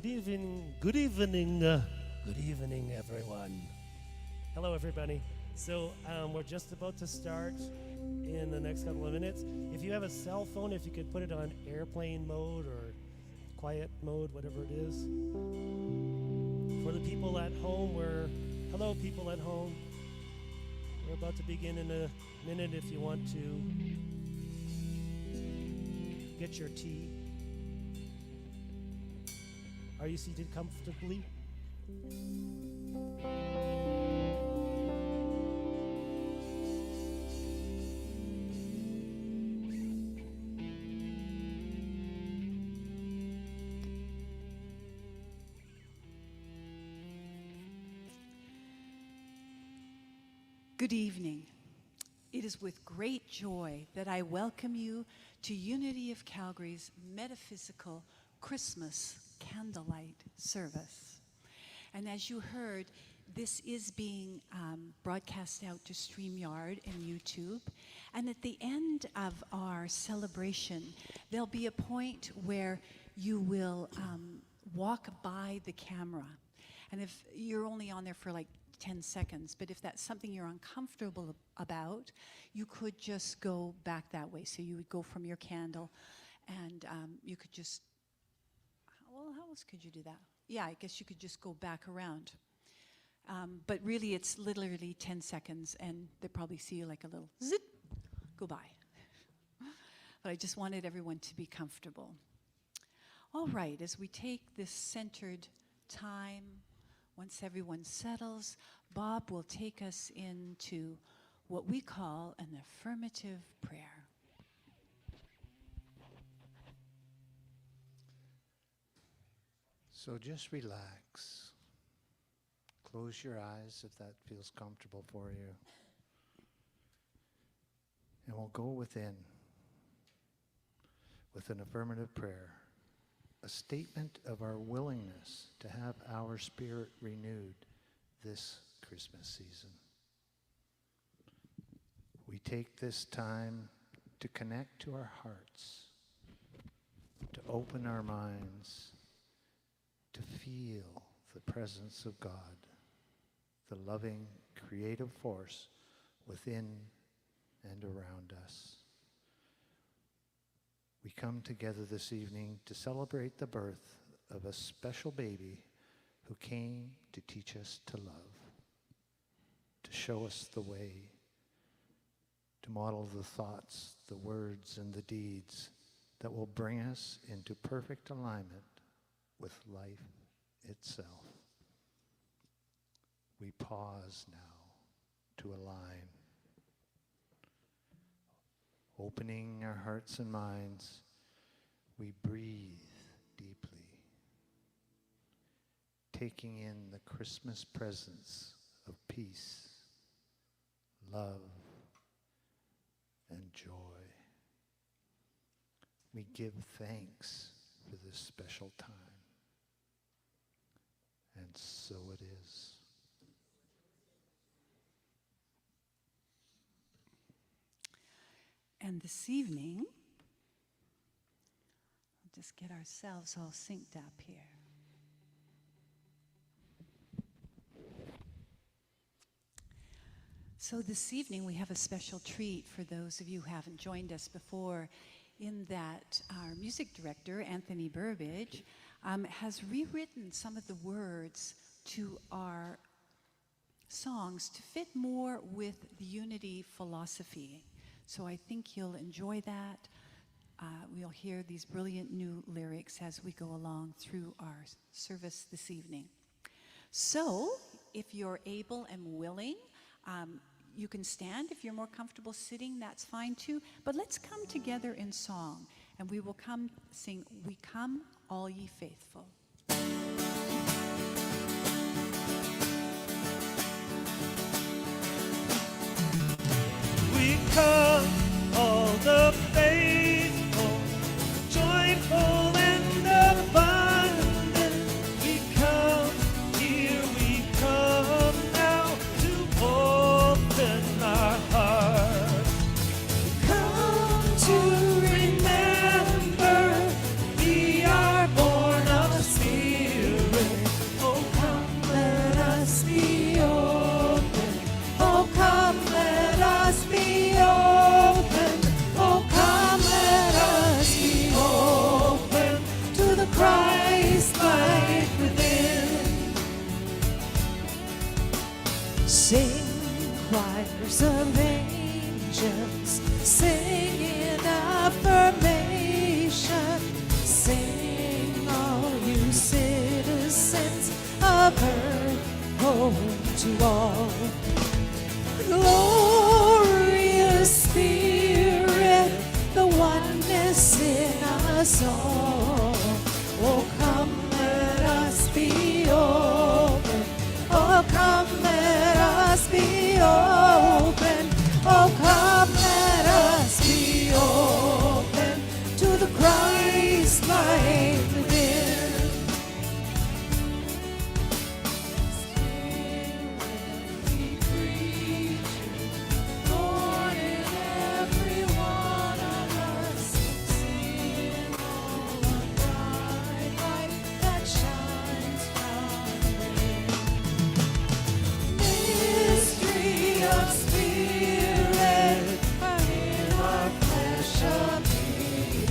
Good evening, everyone. Hello, everybody. So we're just about to start in the next couple of minutes. If you have a cell phone, if you could put it on airplane mode or quiet mode, whatever it is. For the people at home, hello, people at home. We're about to begin in a minute if you want to get your tea. Are you seated comfortably? Good evening. It is with great joy that I welcome you to Unity of Calgary's Metaphysical Christmas Candlelight Service. And as you heard, this is being broadcast out to StreamYard and YouTube. And at the end of our celebration, there'll be a point where you will walk by the camera. And if you're only on there for like 10 seconds, but if that's something you're uncomfortable about, you could just go back that way. So you would go from your candle and you could just, well, how else could you do that? Yeah, I guess you could just go back around. But really it's literally 10 seconds and they probably see you like a little zit, go by. But I just wanted everyone to be comfortable. All right, as we take this centered time, once everyone settles, Bob will take us into what we call an affirmative prayer. So just relax. Close your eyes if that feels comfortable for you. And we'll go within with an affirmative prayer. A statement of our willingness to have our spirit renewed this Christmas season. We take this time to connect to our hearts, to open our minds, to feel the presence of God, the loving, creative force within and around us. We come together this evening to celebrate the birth of a special baby who came to teach us to love, to show us the way, to model the thoughts, the words, and the deeds that will bring us into perfect alignment with life itself. We pause now to align. Opening our hearts and minds, we breathe deeply, taking in the Christmas presence of peace, love, and joy. We give thanks for this special time. And so it is. And this evening, we'll just get ourselves all synced up here. So this evening we have a special treat for those of you who haven't joined us before, in that our music director, Anthony Burbage, has rewritten some of the words to our songs to fit more with the Unity philosophy. So I think you'll enjoy that. We'll hear these brilliant new lyrics as we go along through our service this evening. So if you're able and willing, you can stand. If you're more comfortable sitting, that's fine too. But let's come together in song, and we will sing, "We Come, All Ye Faithful." We come, all the faithful, joyful and abundant. We come, here we come now to open our hearts. Come to remember we are born of Spirit. choirs of angels singing affirmation. Sing, all you citizens of earth, home to all. Glorious Spirit, the oneness in us all. Oh, come, let us be open. Oh, come, let us be open. Oh, come, let us be open to the Christ light within. Spirit, creature, born in every one of us, sing all one bright light that shines from within. Mystery of Spirit, in our flesh appear.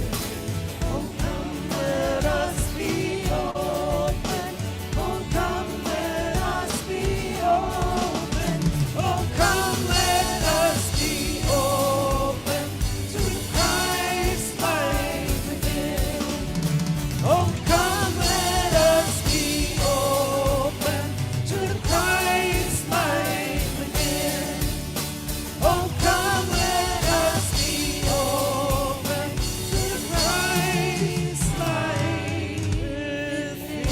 Oh, come, let us be open. Oh, come, let us be open. Oh, come, let us be open to Christ's light within. Oh, come, let us be open to the Christ light within. Oh, come, let us be open to the Christ light within.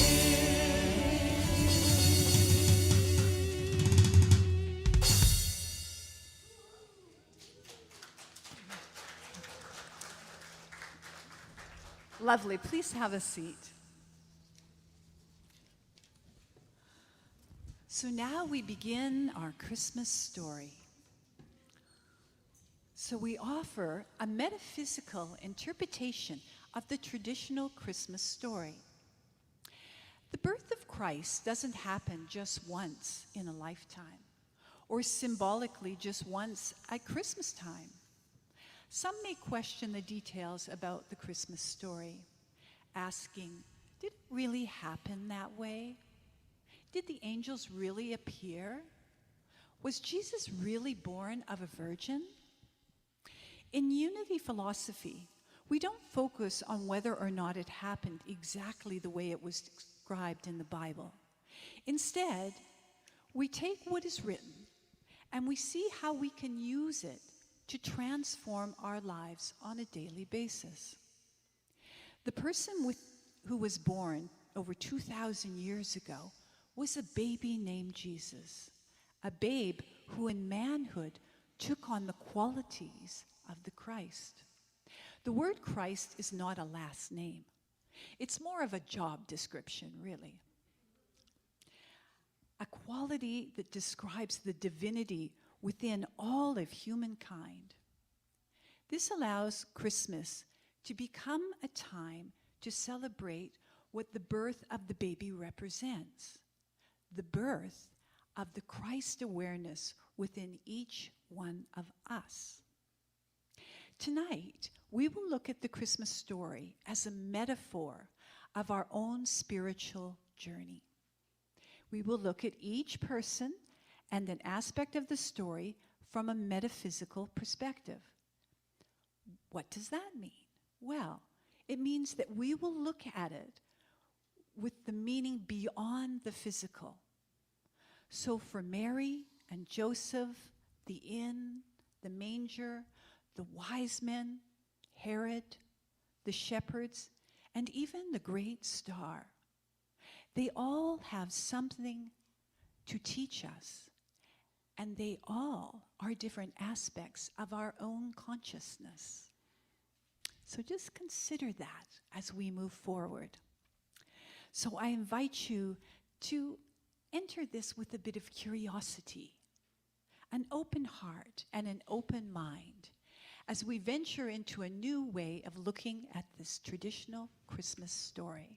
Lovely. Please have a seat. So now we begin our Christmas story. So we offer a metaphysical interpretation of the traditional Christmas story. The birth of Christ doesn't happen just once in a lifetime, or symbolically just once at Christmas time. Some may question the details about the Christmas story, asking, did it really happen that way? Did the angels really appear? Was Jesus really born of a virgin? In unity philosophy, we don't focus on whether or not it happened exactly the way it was described in the Bible. Instead, we take what is written and we see how we can use it to transform our lives on a daily basis. The person who was born over 2,000 years ago was a baby named Jesus, a babe who in manhood took on the qualities of the Christ. The word Christ is not a last name. It's more of a job description, really. A quality that describes the divinity within all of humankind. This allows Christmas to become a time to celebrate what the birth of the baby represents. The birth of the Christ awareness within each one of us. Tonight, we will look at the Christmas story as a metaphor of our own spiritual journey. We will look at each person and an aspect of the story from a metaphysical perspective. What does that mean? Well, it means that we will look at it with the meaning beyond the physical. So for Mary and Joseph, the inn, the manger, the wise men, Herod, the shepherds, and even the great star, they all have something to teach us, and they all are different aspects of our own consciousness. So just consider that as we move forward. So I invite you to enter this with a bit of curiosity, an open heart, and an open mind as we venture into a new way of looking at this traditional Christmas story.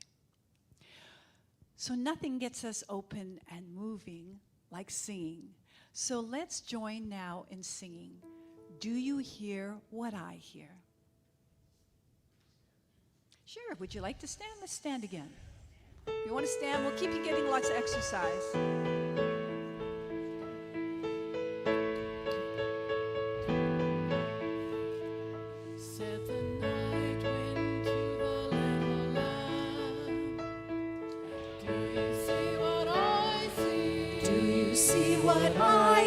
So nothing gets us open and moving like singing. So let's join now in singing, "Do You Hear What I Hear?" Sure, would you like to stand? Let's stand again. If you want to stand, we'll keep you getting lots of exercise.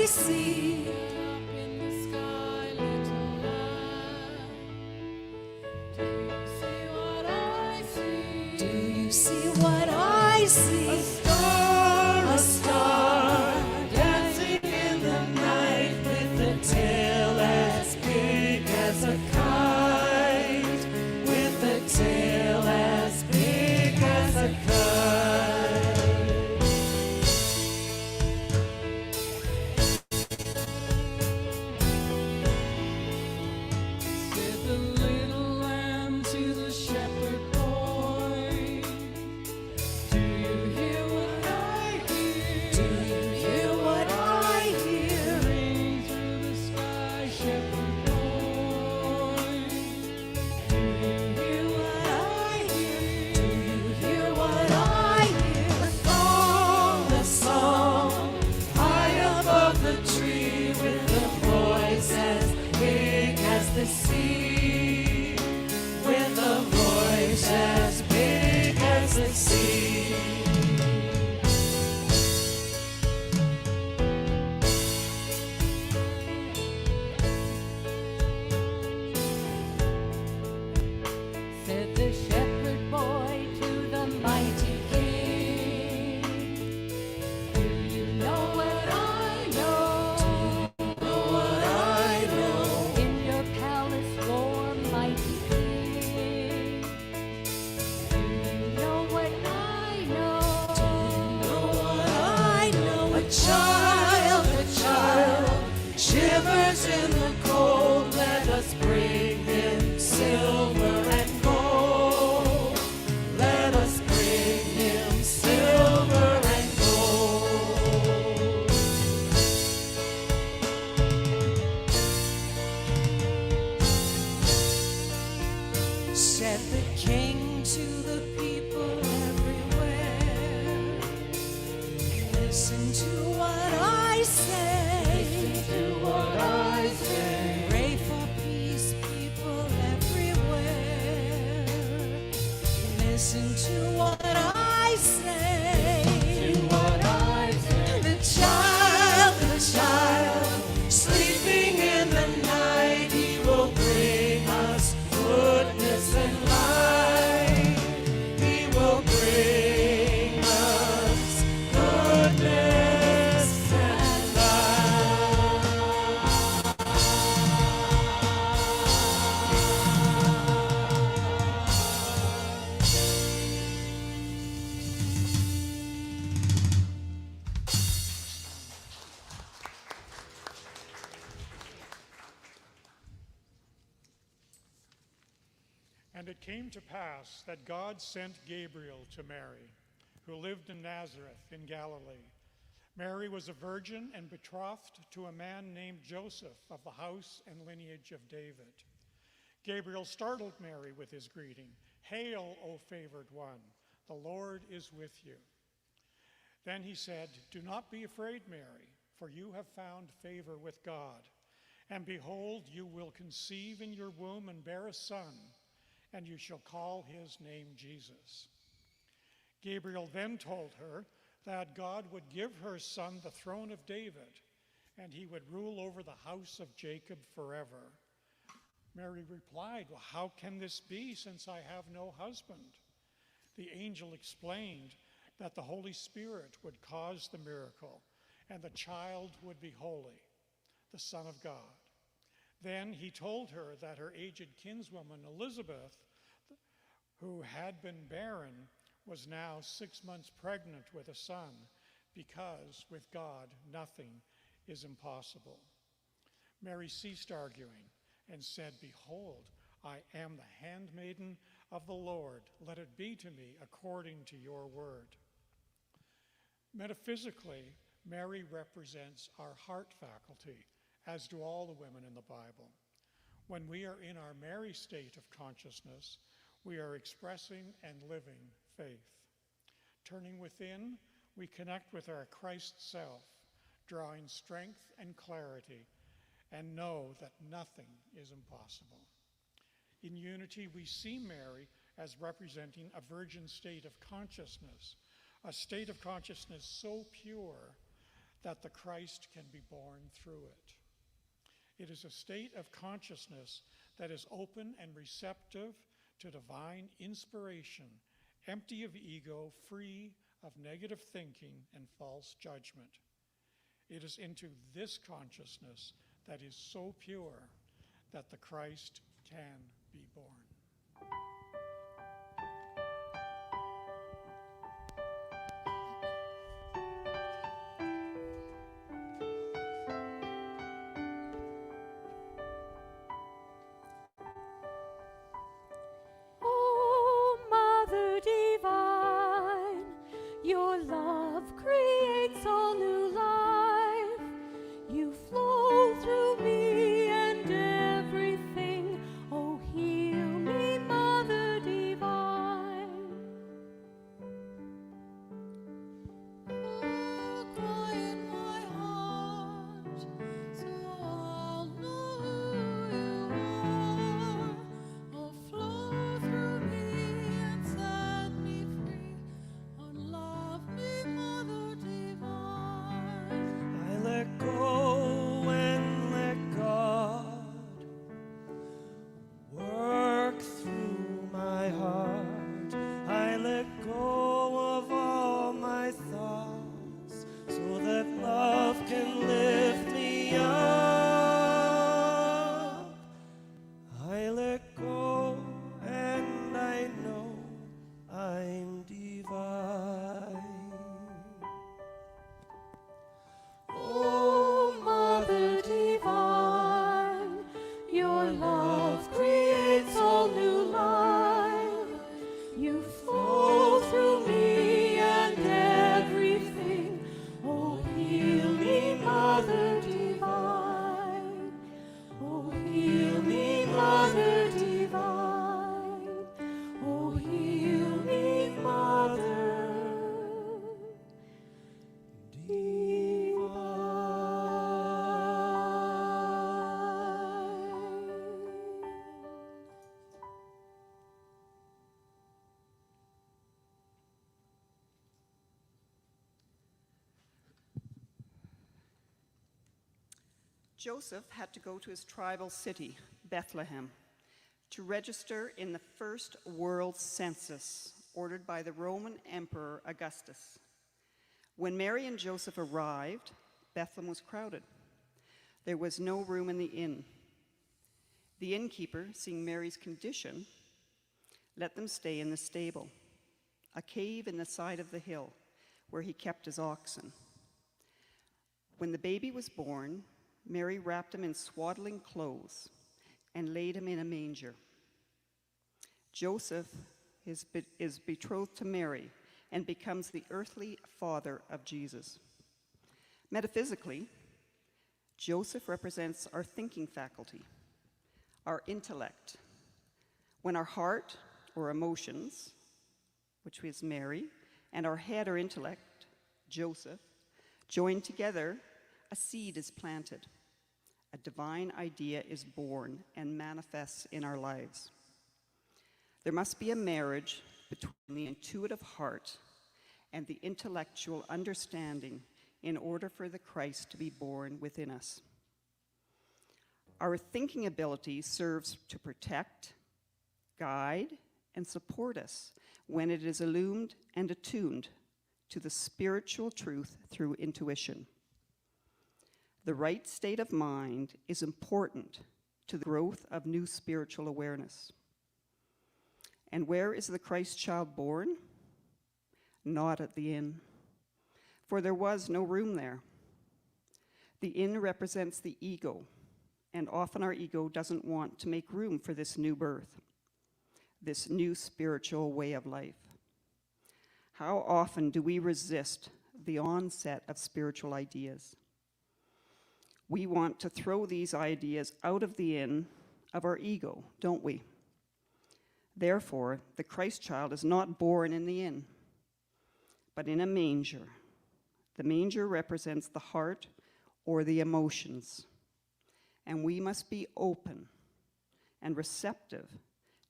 see? Up in the sky, little lamb. Do you see what I see? Do you see what I see? A star dancing in the night with a tail as big as a kite, with a tail as big as a kite. Said the little lamb to the shepherd boy, do you hear what I hear? Do you hear what I hear? Ring through the sky, shepherd boy. Do you hear what I hear? Do you hear what I hear? A song, high above the tree, with a voice as big as the sea, with a voice as big as the sea. Said the shepherd boy to the mighty king, do you know what I know? Know what I know? In your palace warm, mighty king, do you know what I know? Do you know what I know? A child shivers in the cold. Let us bring him silver and gold. Let us bring him silver and gold. Said the king to the people everywhere, listen to what I say. Do what I say. Pray for peace, people everywhere. Listen to what I say. Do what I say. The child, Sleeping in the night, he will bring us goodness and light. He will bring us goodness and And it came to pass that God sent Gabriel to Mary, who lived in Nazareth in Galilee. Mary was a virgin and betrothed to a man named Joseph of the house and lineage of David. Gabriel startled Mary with his greeting, "Hail, O favored one, the Lord is with you." Then he said, "Do not be afraid, Mary, for you have found favor with God. And behold, you will conceive in your womb and bear a son, and you shall call his name Jesus." Gabriel then told her that God would give her son the throne of David, and he would rule over the house of Jacob forever. Mary replied, "Well, how can this be, since I have no husband?" The angel explained that the Holy Spirit would cause the miracle, and the child would be holy, the Son of God. Then he told her that her aged kinswoman Elizabeth, who had been barren, was now 6 months pregnant with a son, because with God nothing is impossible. Mary ceased arguing and said, "Behold, I am the handmaiden of the Lord. Let it be to me according to your word." Metaphysically, Mary represents our heart faculty, as do all the women in the Bible. When we are in our Mary state of consciousness, we are expressing and living faith. Turning within, we connect with our Christ self, drawing strength and clarity, and know that nothing is impossible. In unity, we see Mary as representing a virgin state of consciousness, a state of consciousness so pure that the Christ can be born through it. It is a state of consciousness that is open and receptive to divine inspiration, empty of ego, free of negative thinking and false judgment. It is into this consciousness that is so pure that the Christ can be born. Oh, Mother Divine, your love creates all new life. You flow through me and everything. Oh, heal me, Mother Divine. Oh, cry in my heart, so I'll know who you are. Oh, flow through me and set me free. Oh, love me, Mother Divine. I let go and let God work through my heart. I let go of all my thoughts so that love can lift me up. I let go and I know I'm divine. Oh, Mother Divine, your love creates all new life. You flow through me and everything. Oh, heal me, Mother Divine. Oh, heal me, Mother Divine. Oh, heal me, Mother Joseph had to go to his tribal city, Bethlehem, to register in the first world census ordered by the Roman Emperor Augustus. When Mary and Joseph arrived, Bethlehem was crowded. There was no room in the inn. The innkeeper, seeing Mary's condition, let them stay in the stable, a cave in the side of the hill where he kept his oxen. When the baby was born, Mary wrapped him in swaddling clothes and laid him in a manger. Joseph is betrothed to Mary and becomes the earthly father of Jesus. Metaphysically, Joseph represents our thinking faculty, our intellect. When our heart or emotions, which is Mary, and our head or intellect, Joseph, join together, a seed is planted. A divine idea is born and manifests in our lives. There must be a marriage between the intuitive heart and the intellectual understanding in order for the Christ to be born within us. Our thinking ability serves to protect, guide, and support us when it is illumined and attuned to the spiritual truth through intuition. The right state of mind is important to the growth of new spiritual awareness. And where is the Christ child born? Not at the inn, for there was no room there. The inn represents the ego, and often our ego doesn't want to make room for this new birth, this new spiritual way of life. How often do we resist the onset of spiritual ideas? We want to throw these ideas out of the inn of our ego, don't we? Therefore, the Christ child is not born in the inn, but in a manger. The manger represents the heart or the emotions, and we must be open and receptive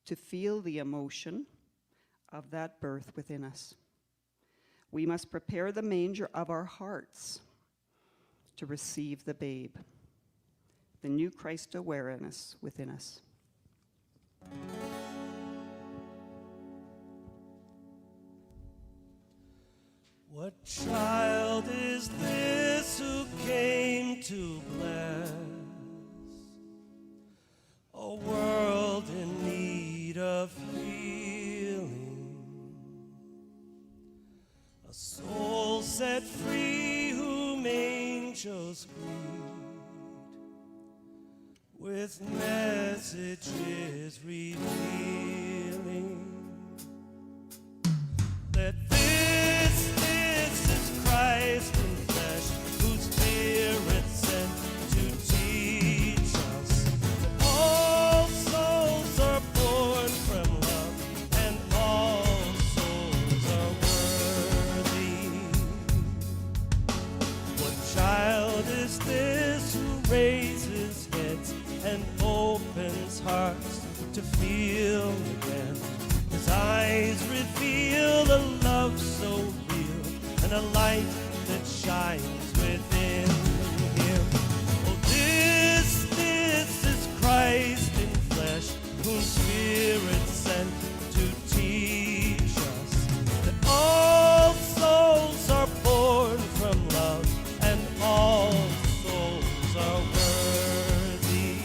to feel the emotion of that birth within us. We must prepare the manger of our hearts to receive the babe, the new Christ awareness within us. What child is this who came to bless a world in need of healing? A soul set free whom angels greet with messages revealing that this is Christ in flesh, whose Spirit sent to teach us that all souls are born from love and all souls are worthy. What child is this who raises heads and opens hearts to feel again? His eyes reveal a love so real and a light that shines within him. Oh, this is Christ in flesh, whom Spirit sent to teach us that all souls are born from love and all souls are worthy.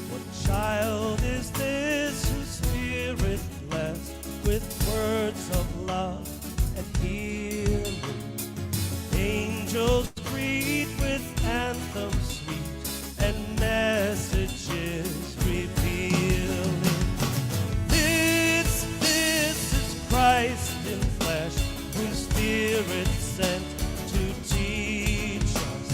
What child is this whose Spirit blessed with words of love and healing? Angels greet with anthems sweet and messages revealing. This is Christ in flesh, whom Spirit sent to teach us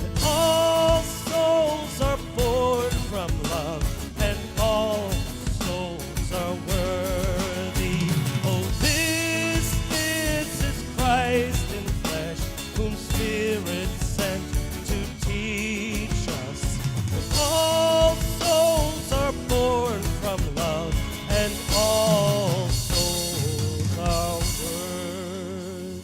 that all souls are born from love and all souls are worthy. Oh, this is Christ in flesh, whom Spirit sent to teach us that all souls are born from love and all souls are worthy.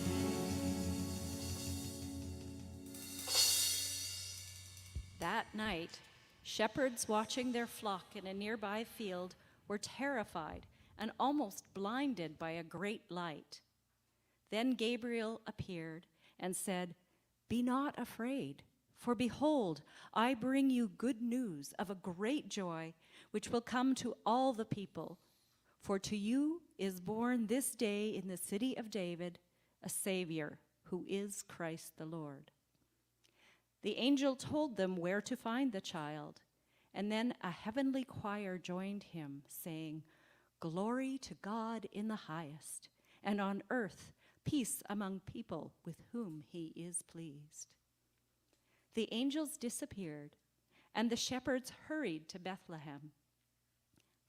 That night, shepherds watching their flock in a nearby field were terrified and almost blinded by a great light. Then Gabriel appeared and said, "Be not afraid, for behold, I bring you good news of a great joy, which will come to all the people. For to you is born this day in the city of David a Savior, who is Christ the Lord." The angel told them where to find the child, and then a heavenly choir joined him, saying, "Glory to God in the highest, and on earth peace among people with whom he is pleased." The angels disappeared, and the shepherds hurried to Bethlehem.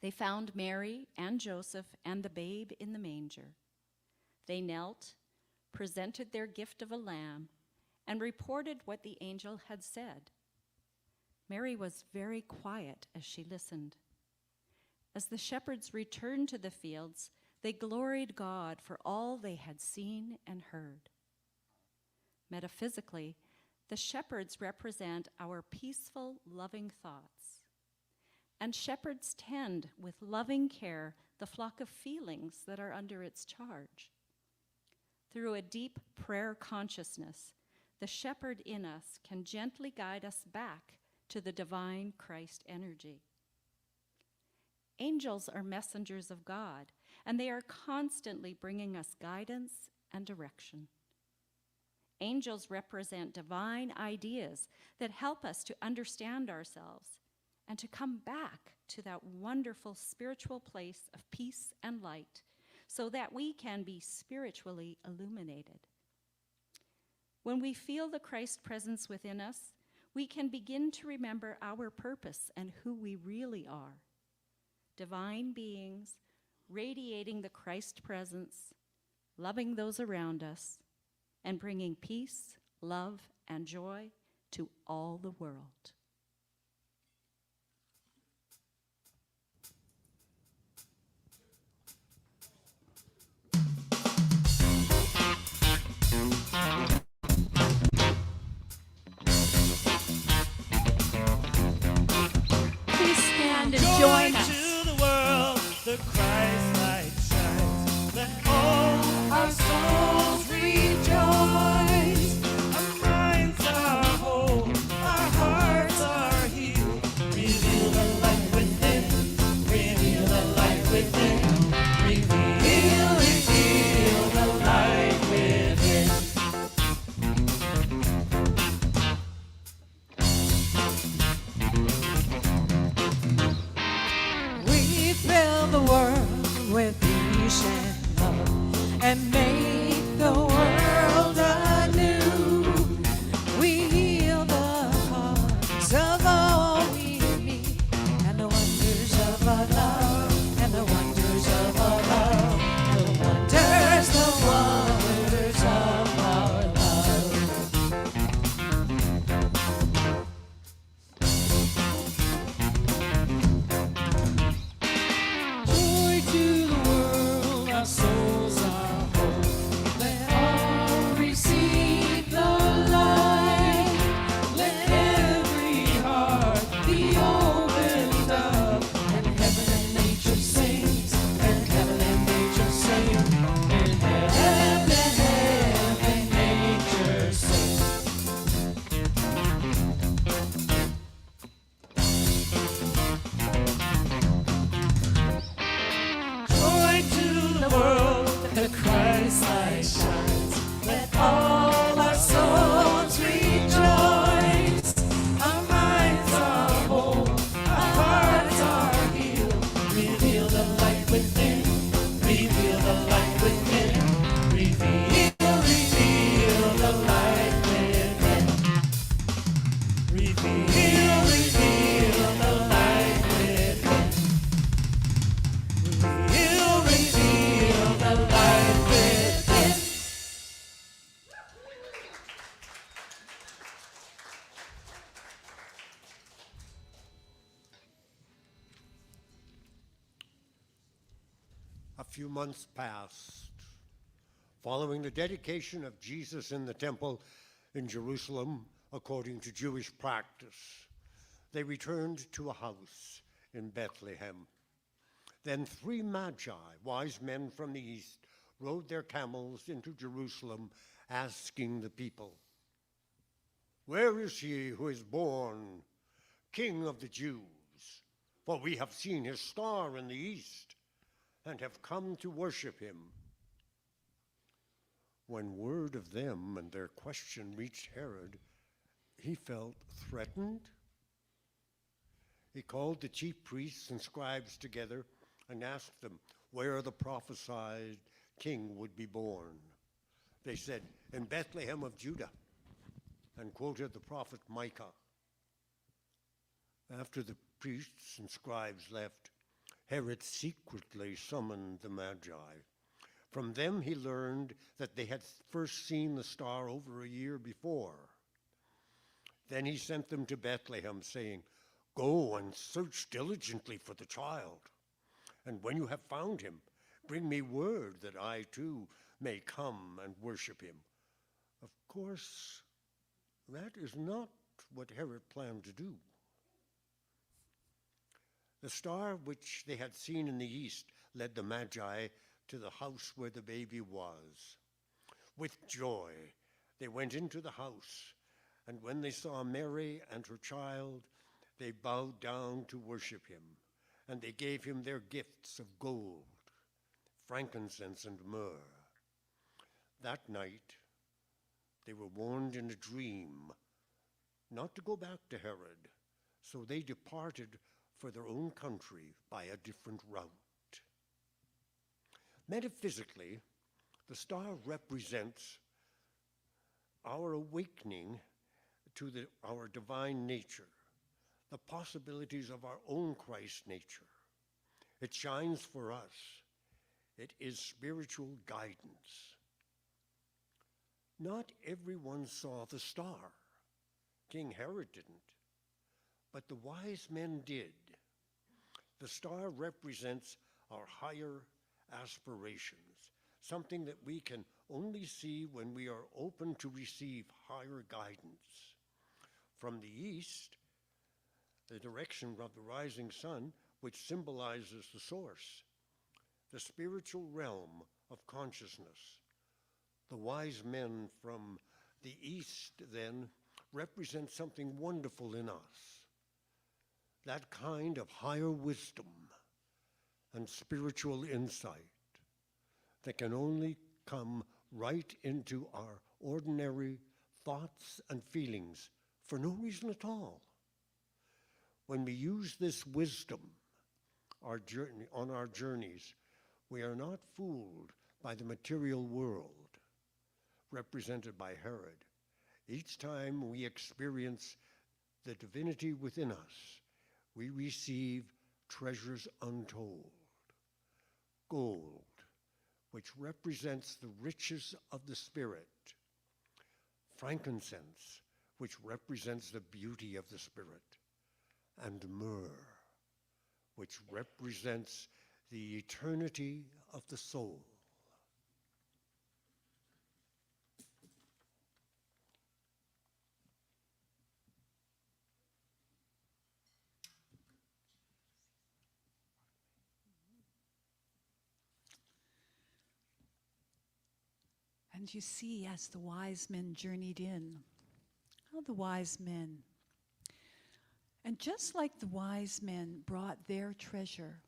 They found Mary and Joseph and the babe in the manger. They knelt, presented their gift of a lamb, and reported what the angel had said. Mary was very quiet as she listened. As the shepherds returned to the fields, they gloried God for all they had seen and heard. Metaphysically, the shepherds represent our peaceful, loving thoughts. And shepherds tend with loving care the flock of feelings that are under its charge. Through a deep prayer consciousness, the shepherd in us can gently guide us back to the divine Christ energy. Angels are messengers of God, and they are constantly bringing us guidance and direction. Angels represent divine ideas that help us to understand ourselves and to come back to that wonderful spiritual place of peace and light so that we can be spiritually illuminated. When we feel the Christ presence within us, we can begin to remember our purpose and who we really are. Divine beings, radiating the Christ presence, loving those around us, and bringing peace, love, and joy to all the world. the Christ light shines. Let all Our souls rejoice. our minds are whole, our hearts are healed. Reveal the light within. Reveal the light within. Reveal the light within. We fill the world with peace and love and make the world anew. We heal the hearts of all we meet, and the wonders of our love, and the wonders of our love, the wonders of our love. Joy to the world, our souls are whole. Let all receive the light. Let every heart be opened up, and heaven and nature sings, and heaven and nature sing, and heaven and nature sing. Joy to the world, the Christ light shines. Let all our souls rejoice. Our minds are whole, our hearts are healed. Reveal the light within. Reveal the light within. Reveal the light within. Reveal the light within. Reveal the light within. A few months passed. Following the dedication of Jesus in the temple in Jerusalem, according to Jewish practice, they returned to a house in Bethlehem. Then 3 magi, wise men from the east, rode their camels into Jerusalem, asking the people, "Where is he who is born, King of the Jews? For we have seen his star in the east and have come to worship him." When word of them and their question reached Herod, he felt threatened. He called the chief priests and scribes together and asked them where the prophesied king would be born. They said, "In Bethlehem of Judah," and quoted the prophet Micah. After the priests and scribes left, Herod secretly summoned the Magi. From them he learned that they had first seen the star over a year before. Then he sent them to Bethlehem, saying, "Go and search diligently for the child, and when you have found him, bring me word that I too may come and worship him." Of course, that is not what Herod planned to do. The star which they had seen in the east led the Magi to the house where the baby was. With joy, they went into the house, and when they saw Mary and her child, they bowed down to worship him, and they gave him their gifts of gold, frankincense, and myrrh. That night, they were warned in a dream not to go back to Herod, so they departed for their own country by a different route. Metaphysically, the star represents our awakening to our divine nature, the possibilities of our own Christ nature. It shines for us. It is spiritual guidance. Not everyone saw the star. King Herod didn't, but the wise men did. The star represents our higher aspirations, something that we can only see when we are open to receive higher guidance. From the east, the direction of the rising sun, which symbolizes the source, the spiritual realm of consciousness. The wise men from the East, then, represent something wonderful in us. That kind of higher wisdom and spiritual insight that can only come right into our ordinary thoughts and feelings for no reason at all. When we use this wisdom on our journeys, we are not fooled by the material world, represented by Herod. Each time we experience the divinity within us, we receive treasures untold. Gold, which represents the riches of the Spirit. Frankincense, which represents the beauty of the Spirit. And myrrh, which represents the eternity of the soul. And you see, as the wise men journeyed in, how the wise men, and just like the wise men brought their treasure,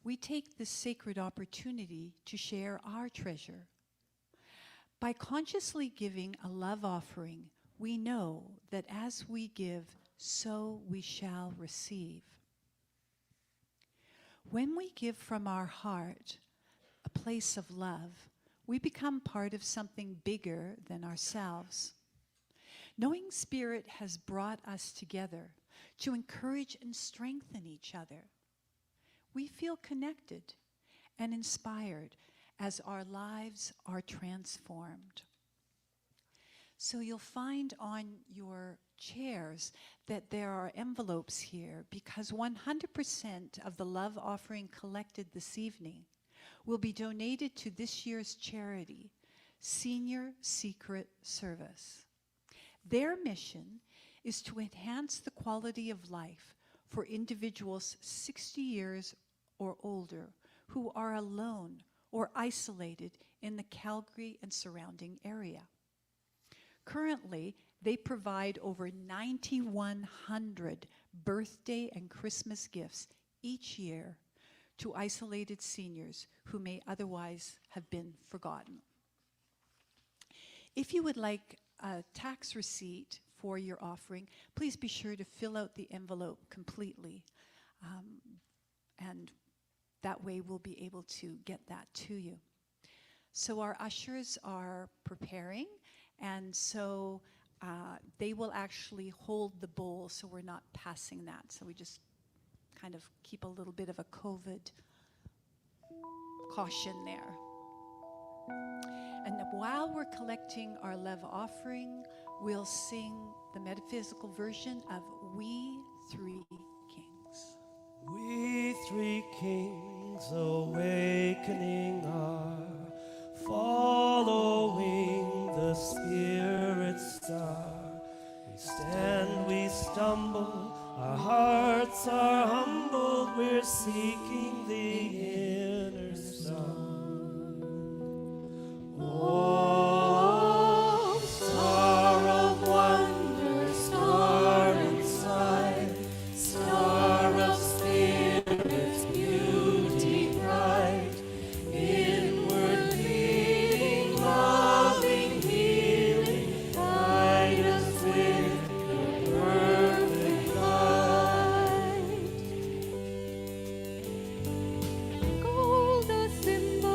we take this sacred opportunity to share our treasure. By consciously giving a love offering, we know that as we give, so we shall receive. When we give from our heart, a place of love, we become part of something bigger than ourselves. Knowing Spirit has brought us together to encourage and strengthen each other. We feel connected and inspired as our lives are transformed. So you'll find on your chairs that there are envelopes here because 100% of the love offering collected this evening will be donated to this year's charity, Senior Secret Service. Their mission is to enhance the quality of life for individuals 60 years or older who are alone or isolated in the Calgary and surrounding area. Currently, they provide over 9,100 birthday and Christmas gifts each year to isolated seniors who may otherwise have been forgotten. If you would like a tax receipt for your offering, please be sure to fill out the envelope completely. And that way we'll be able to get that to you. So our ushers are preparing, and so they will actually hold the bowl so we're not passing that. So we just kind of keep a little bit of a COVID caution there. And while we're collecting our love offering, we'll sing the metaphysical version of We Three Kings. We three kings awakening are following the Spirit star. We stand, we stumble, our hearts are humbled, we're seeking the inner sun. Oh, star of wonder, star inside, star of spirit's beauty bright, inward leading, loving, healing, guide us with your perfect light. Gold, a symbol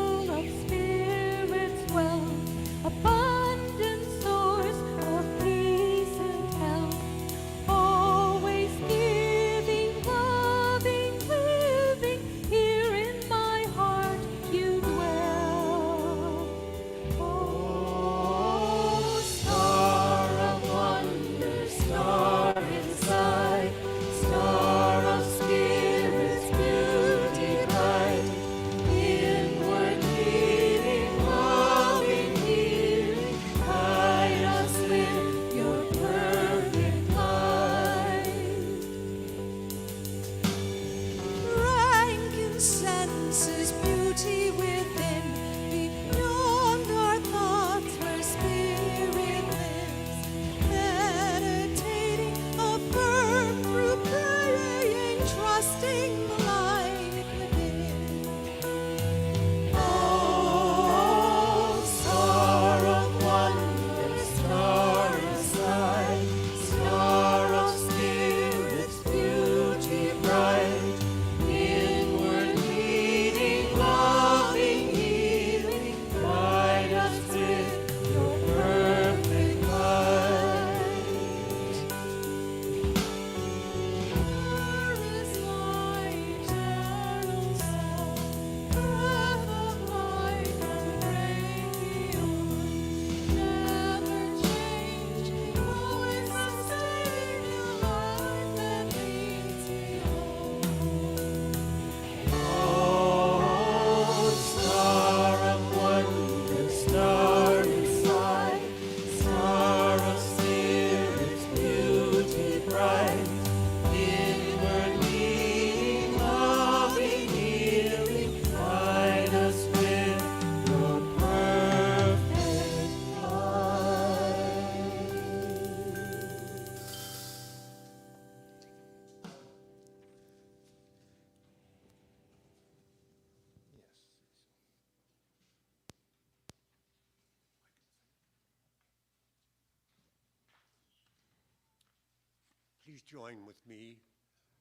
please join with me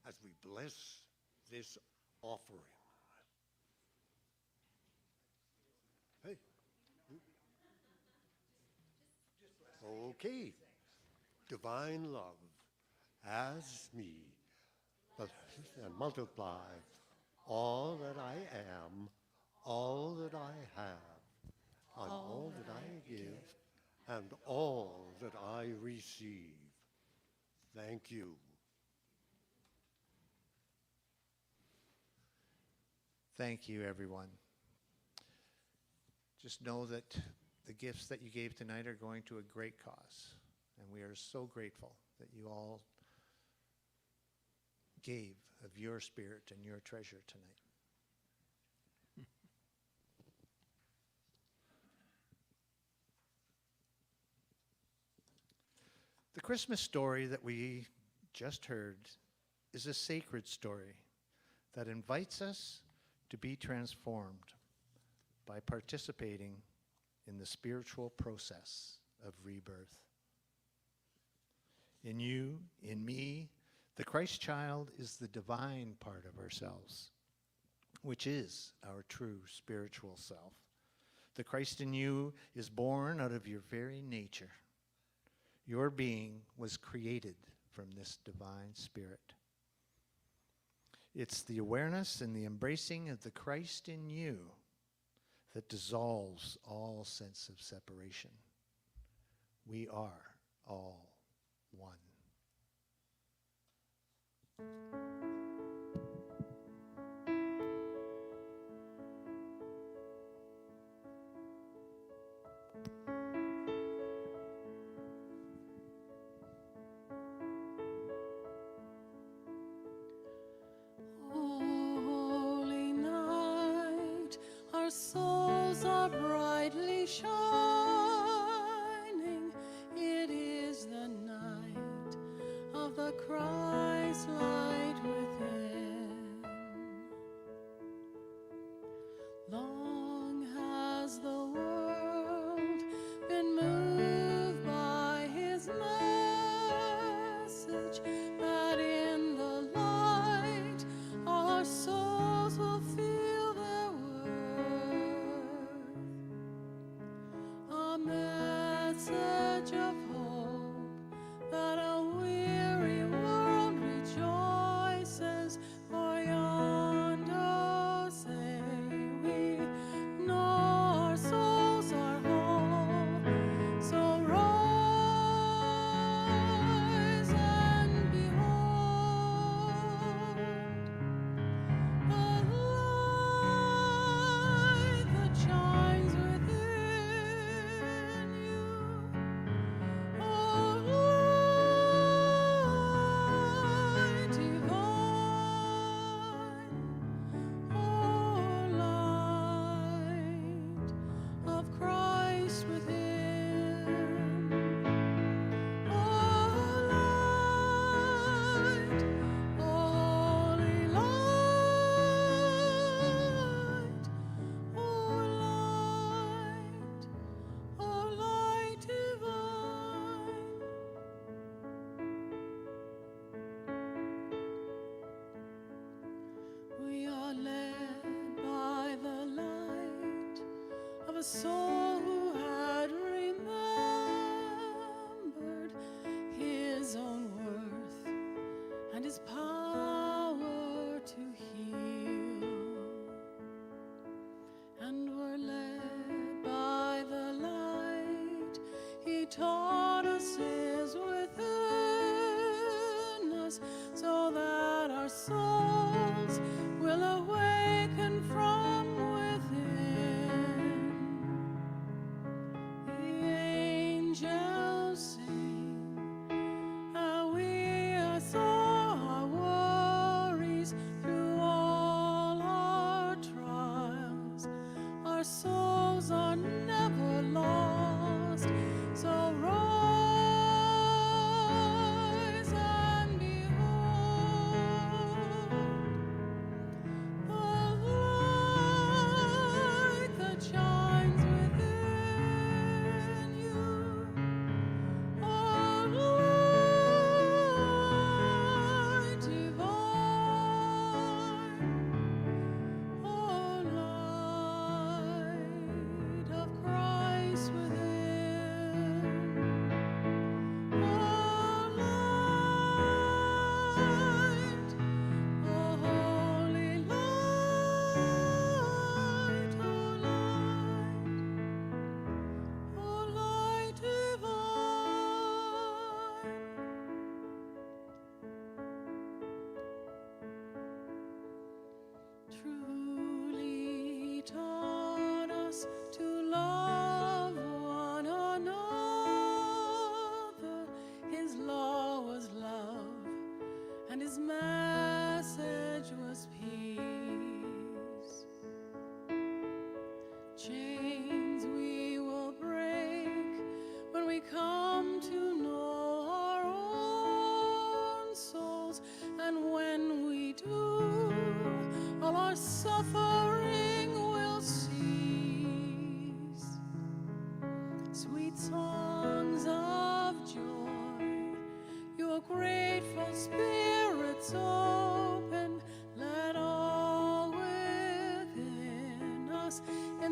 as we bless this offering. Hey. Okay. Divine love, as me, and multiply all that I am, all that I have, and all that I give, and all that I receive. Thank you. Thank you, everyone. Just know that the gifts that you gave tonight are going to a great cause, and we are so grateful that you all gave of your spirit and your treasure tonight. The Christmas story that we just heard is a sacred story that invites us to be transformed by participating in the spiritual process of rebirth. In you, in me, the Christ child is the divine part of ourselves, which is our true spiritual self. The Christ in you is born out of your very nature. Your being was created from this divine spirit. It's the awareness and the embracing of the Christ in you that dissolves all sense of separation. We are all one. Holy night, our souls are brightly shining. It is the night of the Christ light within. Long has the world been moved by his message that in the light all our souls will feel their worth. A message of hope that a weary world rejoices, for yonder say we know our souls are whole. So rise and behold the light that shines within you. Oh, light divine, oh, light of Christ within. Oh, light, holy light, oh, light divine. We are led by the light of a soul who had remembered his own worth and his power to heal. And we're led by the light he taught us is within us, so that our souls will awaken from within. The angels sing, and we saw our worries through all our trials. Our souls are never lost, so rise and behold the light that shines within you. Oh,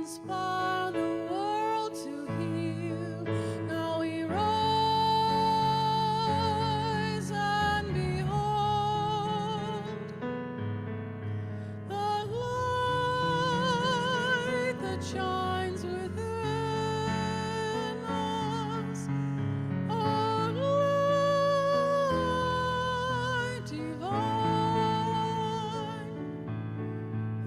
inspire the world to heal. Now we rise and behold the light that shines within us, our light divine,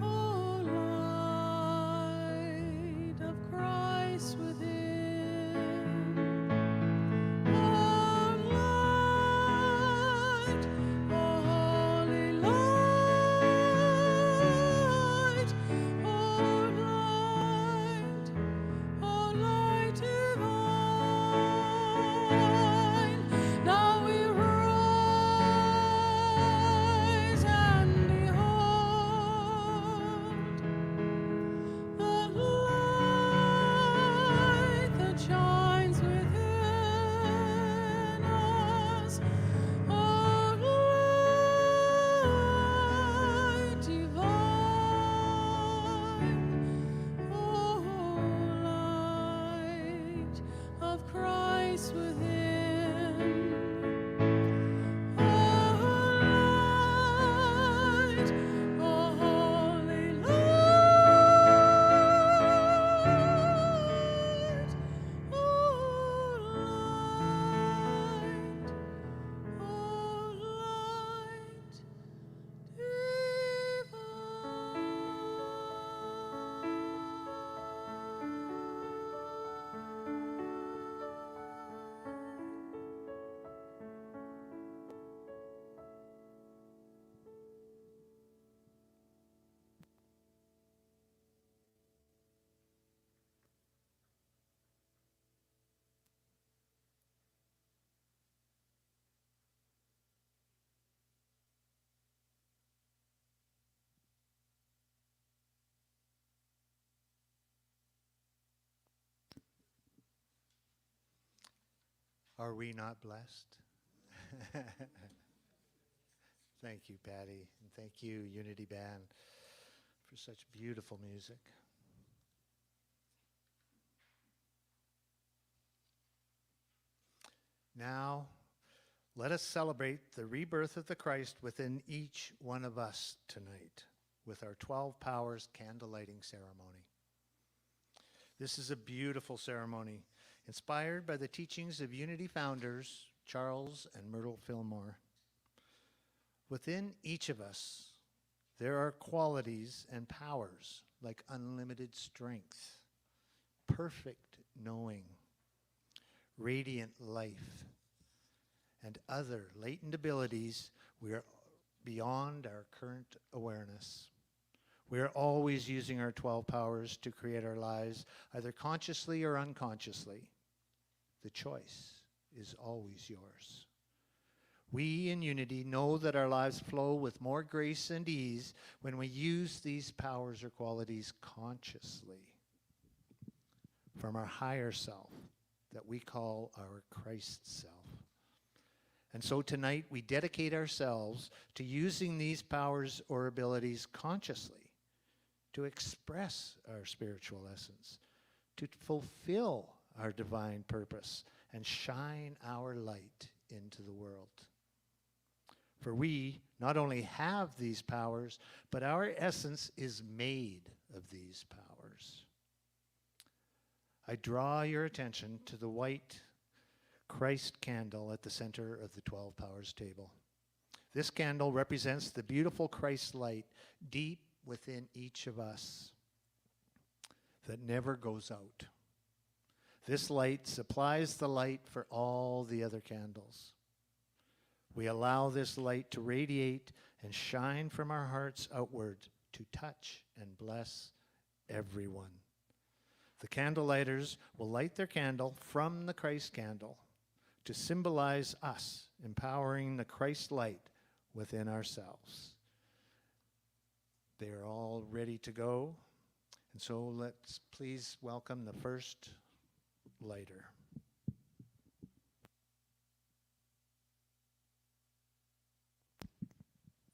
oh light of Christ within, our light, oh holy light, oh light, oh light divine. Now we rise and behold the light that shines within us, our light divine, oh light of Christ within, oh light, oh holy light, oh light, oh light Are we not blessed? Thank you, Patty, and thank you, Unity Band, for such beautiful music. Now, let us celebrate the rebirth of the Christ within each one of us tonight with our 12 Powers Candle Lighting Ceremony. This is a beautiful ceremony inspired by the teachings of Unity founders Charles and Myrtle Fillmore. Within each of us, there are qualities and powers like unlimited strength, perfect knowing, radiant life, and other latent abilities we are beyond our current awareness. We are always using our 12 powers to create our lives, either consciously or unconsciously. The choice is always yours. We in Unity know that our lives flow with more grace and ease when we use these powers or qualities consciously from our higher self that we call our Christ self. And so tonight we dedicate ourselves to using these powers or abilities consciously to express our spiritual essence, to fulfill our divine purpose, and shine our light into the world. For we not only have these powers, but our essence is made of these powers. I draw your attention to the white Christ candle at the center of the 12 Powers table. This candle represents the beautiful Christ light deep within each of us that never goes out. This light supplies the light for all the other candles. We allow this light to radiate and shine from our hearts outward to touch and bless everyone. The candle lighters will light their candle from the Christ candle to symbolize us empowering the Christ light within ourselves. They are all ready to go, and so let's please welcome the first lighter.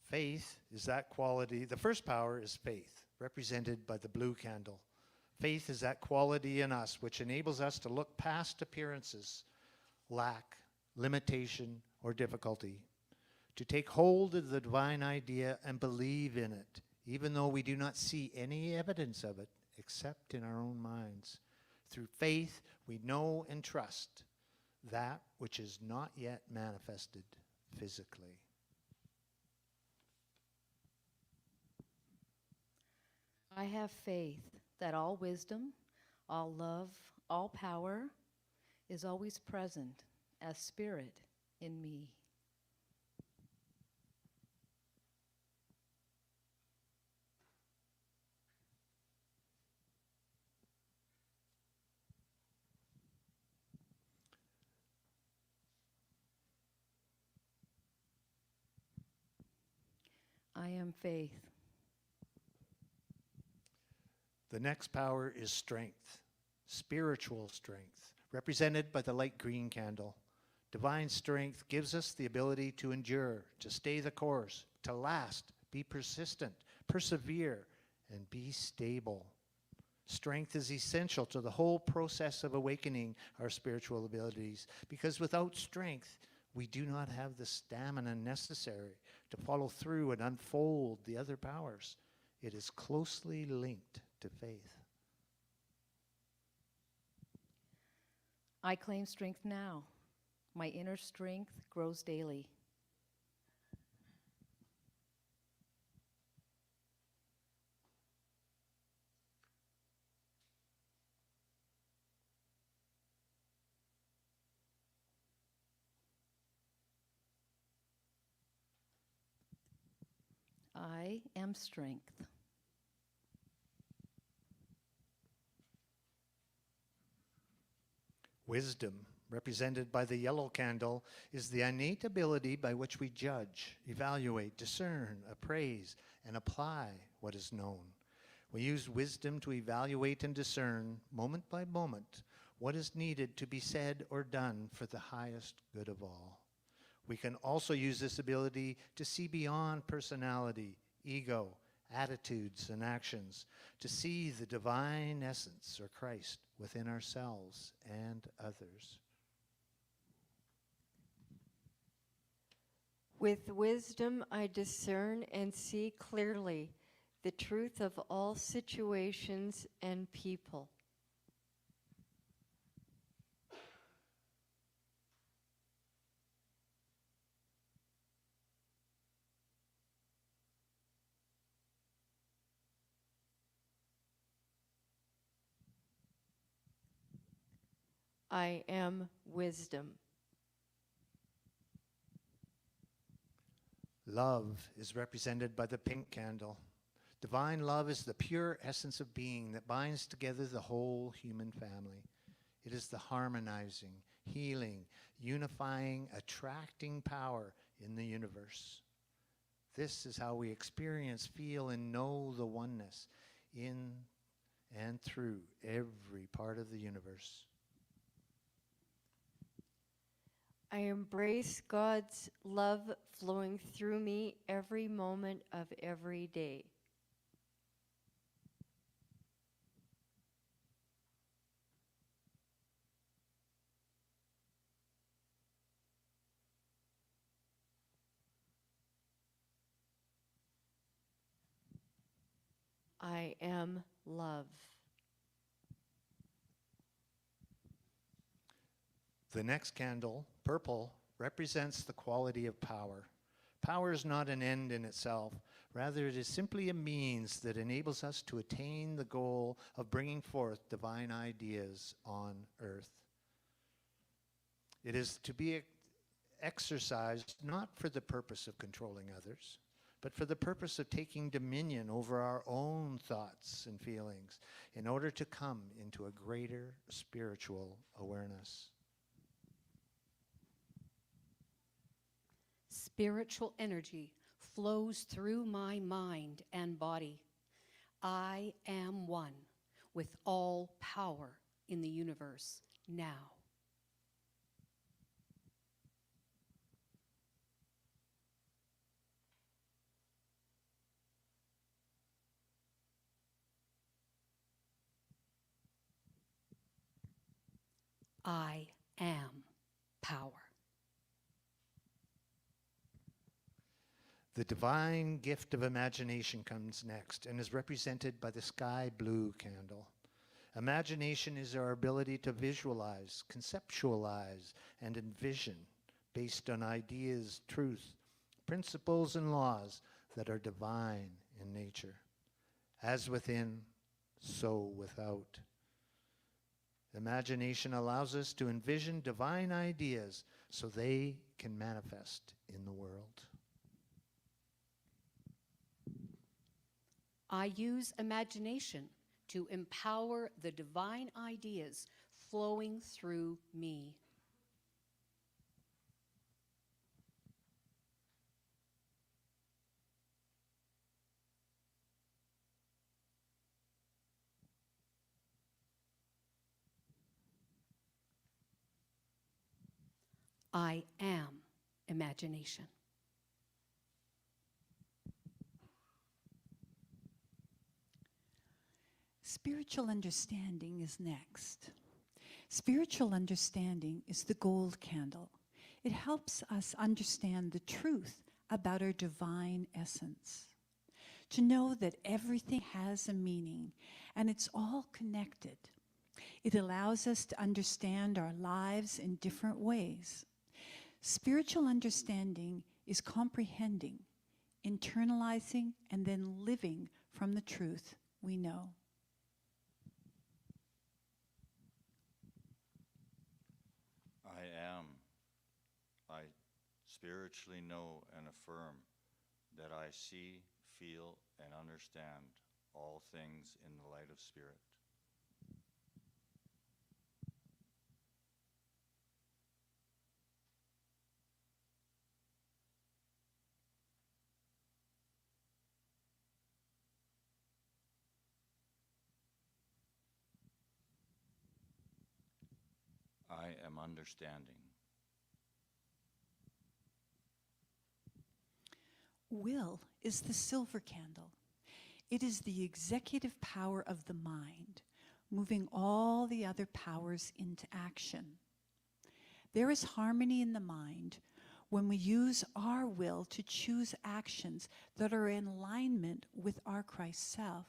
Faith is that quality. The first power is faith, represented by the blue candle. Faith is that quality in us which enables us to look past appearances, lack, limitation, or difficulty, to take hold of the divine idea and believe in it, even though we do not see any evidence of it except in our own minds. Through faith, we know and trust that which is not yet manifested physically. I have faith that all wisdom, all love, all power is always present as spirit in me. I am faith. The next power is strength, spiritual strength, represented by the light green candle. Divine strength gives us the ability to endure, to stay the course, to last, be persistent, persevere, and be stable. Strength is essential to the whole process of awakening our spiritual abilities, because without strength, we do not have the stamina necessary to follow through and unfold the other powers. It is closely linked to faith. I claim strength now. My inner strength grows daily. I am strength. Wisdom, represented by the yellow candle, is the innate ability by which we judge, evaluate, discern, appraise, and apply what is known. We use wisdom to evaluate and discern, moment by moment, what is needed to be said or done for the highest good of all. We can also use this ability to see beyond personality, ego, attitudes, and actions, to see the divine essence or Christ within ourselves and others. With wisdom, I discern and see clearly the truth of all situations and people. I am wisdom. Love is represented by the pink candle. Divine love is the pure essence of being that binds together the whole human family. It is the harmonizing, healing, unifying, attracting power in the universe. This is how we experience, feel, and know the oneness in and through every part of the universe. I embrace God's love flowing through me every moment of every day. I am love. The next candle, purple, represents the quality of power. Power is not an end in itself. Rather, it is simply a means that enables us to attain the goal of bringing forth divine ideas on earth. It is to be exercised not for the purpose of controlling others, but for the purpose of taking dominion over our own thoughts and feelings in order to come into a greater spiritual awareness. Spiritual energy flows through my mind and body. I am one with all power in the universe now. I am power. The divine gift of imagination comes next and is represented by the sky blue candle. Imagination is our ability to visualize, conceptualize, and envision based on ideas, truth, principles, and laws that are divine in nature. As within, so without. Imagination allows us to envision divine ideas so they can manifest in the world. I use imagination to empower the divine ideas flowing through me. I am imagination. Spiritual understanding is next. Spiritual understanding is the gold candle. It helps us understand the truth about our divine essence. To know that everything has a meaning and it's all connected. It allows us to understand our lives in different ways. Spiritual understanding is comprehending, internalizing, and then living from the truth we know. I spiritually know and affirm that I see, feel, and understand all things in the light of spirit. I am understanding. Will is the silver candle. It is the executive power of the mind, moving all the other powers into action. There is harmony in the mind when we use our will to choose actions that are in alignment with our Christ self.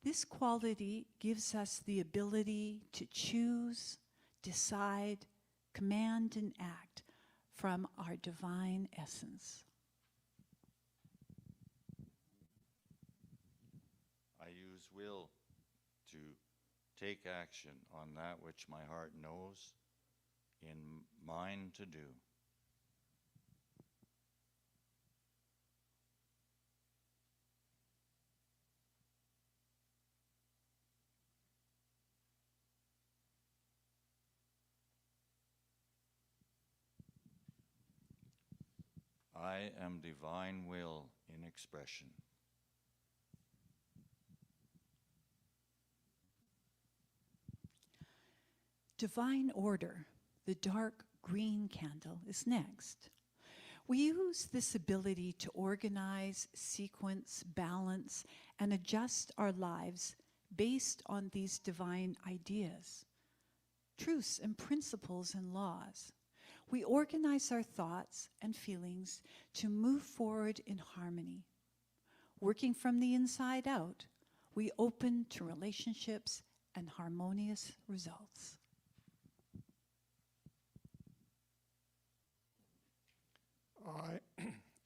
This quality gives us the ability to choose, decide, command, and act from our divine essence. I use will to take action on that which my heart knows in mind to do. I am divine will in expression. Divine order, the dark green candle, is next. We use this ability to organize, sequence, balance, and adjust our lives based on these divine ideas, truths and principles and laws. We organize our thoughts and feelings to move forward in harmony. Working from the inside out, we open to relationships and harmonious results.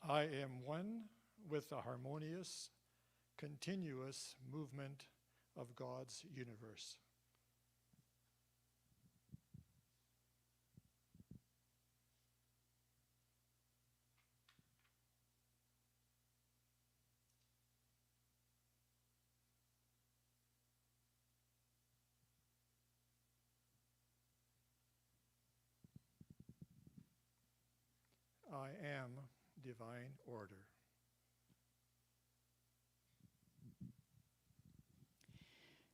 I am one with the harmonious, continuous movement of God's universe. I am divine order.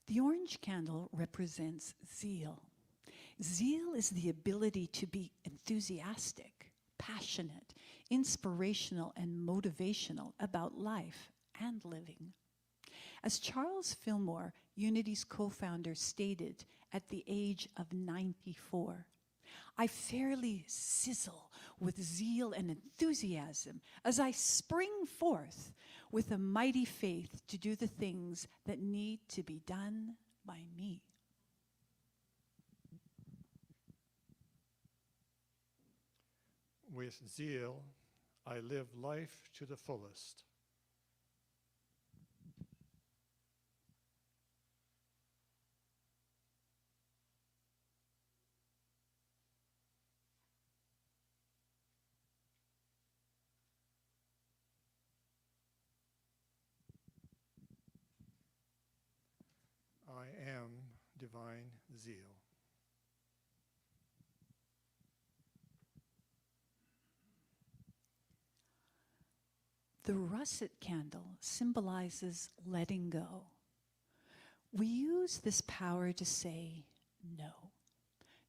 The orange candle represents zeal. Zeal is the ability to be enthusiastic, passionate, inspirational, and motivational about life and living. As Charles Fillmore, Unity's co-founder, stated at the age of 94, I fairly sizzle with zeal and enthusiasm as I spring forth with a mighty faith to do the things that need to be done by me. With zeal, I live life to the fullest. I am divine zeal. The russet candle symbolizes letting go. We use this power to say no.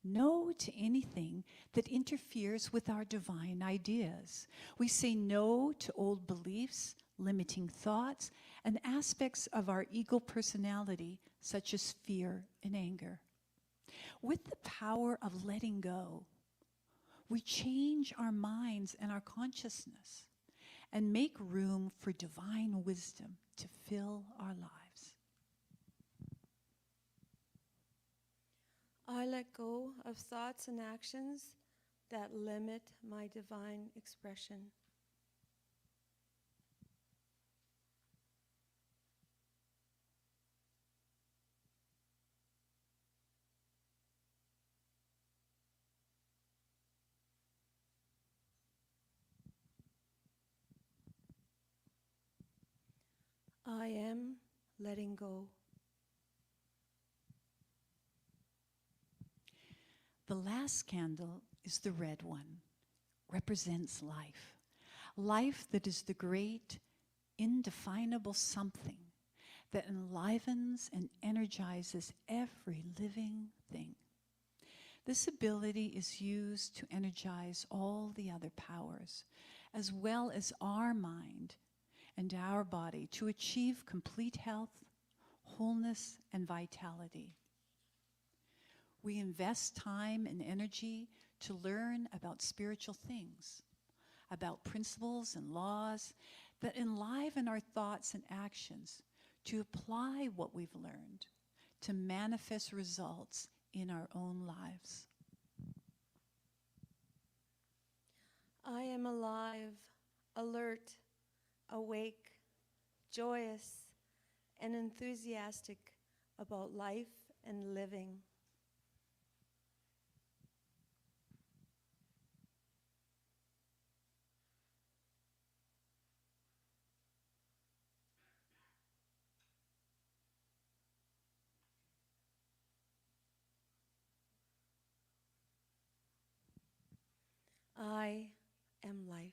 No to anything that interferes with our divine ideas. We say no to old beliefs, limiting thoughts, and aspects of our ego personality, such as fear and anger. With the power of letting go, we change our minds and our consciousness and make room for divine wisdom to fill our lives. I let go of thoughts and actions that limit my divine expression. I am letting go. The last candle is the red one, represents life. Life that is the great, indefinable something that enlivens and energizes every living thing. This ability is used to energize all the other powers, as well as our mind and our body, to achieve complete health, wholeness, and vitality. We invest time and energy to learn about spiritual things, about principles and laws that enliven our thoughts and actions, to apply what we've learned, to manifest results in our own lives. I am alive, alert, awake, joyous, and enthusiastic about life and living. I am life.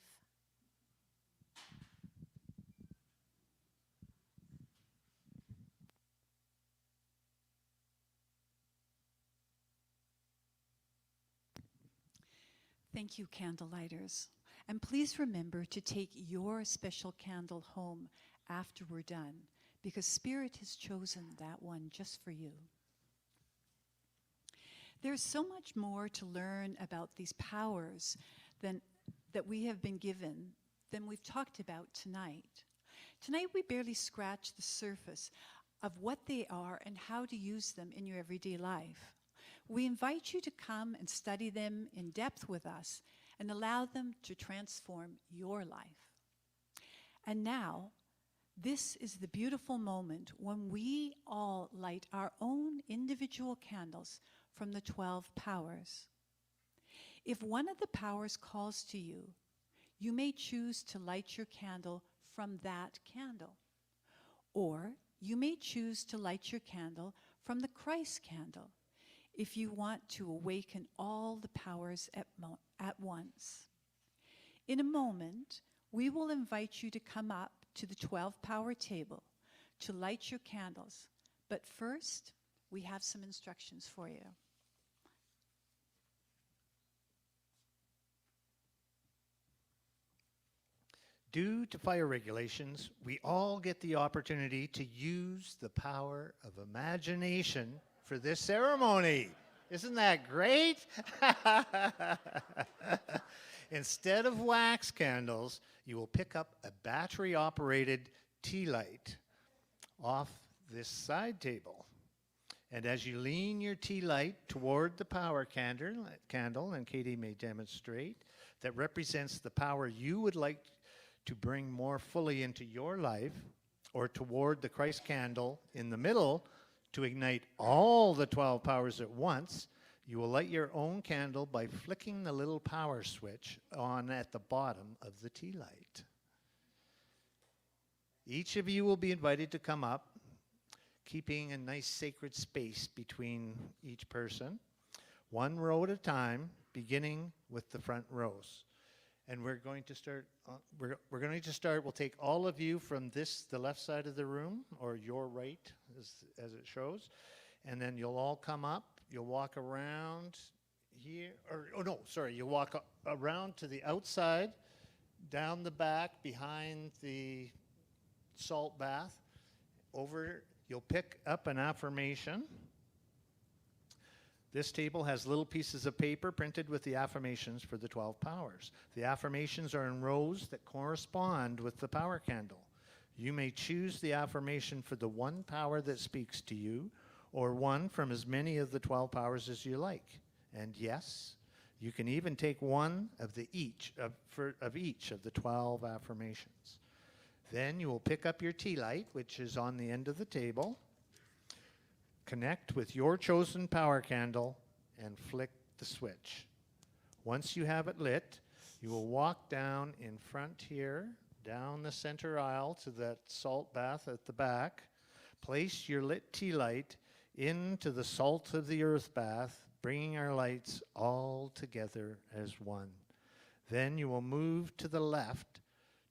Thank you, candlelighters. And please remember to take your special candle home after we're done, because Spirit has chosen that one just for you. There's so much more to learn about these powers that we have been given than we've talked about tonight. Tonight we barely scratched the surface of what they are and how to use them in your everyday life. We invite you to come and study them in depth with us and allow them to transform your life. And now, this is the beautiful moment when we all light our own individual candles from the 12 powers. If one of the powers calls to you, you may choose to light your candle from that candle. Or you may choose to light your candle from the Christ candle if you want to awaken all the powers at once. In a moment, we will invite you to come up to the 12-power table to light your candles. But first, we have some instructions for you. Due to fire regulations, we all get the opportunity to use the power of imagination for this ceremony. Isn't that great? Instead of wax candles, you will pick up a battery-operated tea light off this side table. And as you lean your tea light toward the power candle, and Katie may demonstrate, that represents the power you would like to bring more fully into your life, or toward the Christ candle in the middle to ignite all the 12 powers at once, you will light your own candle by flicking the little power switch on at the bottom of the tea light. Each of you will be invited to come up, keeping a nice sacred space between each person, one row at a time, beginning with the front rows. And we're going to start, we'll take all of you from the left side of the room, or your right, as it shows, and then you'll all come up, you'll walk around here, you'll walk around to the outside, down the back, behind the salt bath, over, you'll pick up an affirmation. This table has little pieces of paper printed with the affirmations for the 12 powers. The affirmations are in rows that correspond with the power candle. You may choose the affirmation for the one power that speaks to you, or one from as many of the 12 powers as you like. And yes, you can even take one of each of the 12 affirmations. Then you will pick up your tea light, which is on the end of the table, connect with your chosen power candle, and flick the switch. Once you have it lit, you will walk down in front here, down the center aisle to that salt bath at the back, place your lit tea light into the salt of the earth bath, bringing our lights all together as one. Then you will move to the left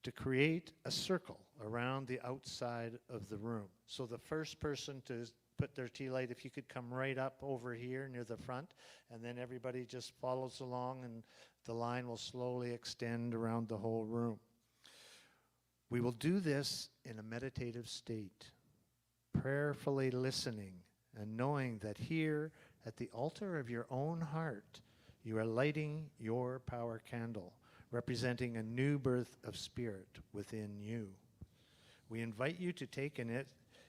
to create a circle around the outside of the room. So the first person to put their tea light, if you could come right up over here near the front, and then everybody just follows along and the line will slowly extend around the whole room. We will do this in a meditative state, prayerfully listening and knowing that here at the altar of your own heart, you are lighting your power candle, representing a new birth of spirit within you. We invite you to take an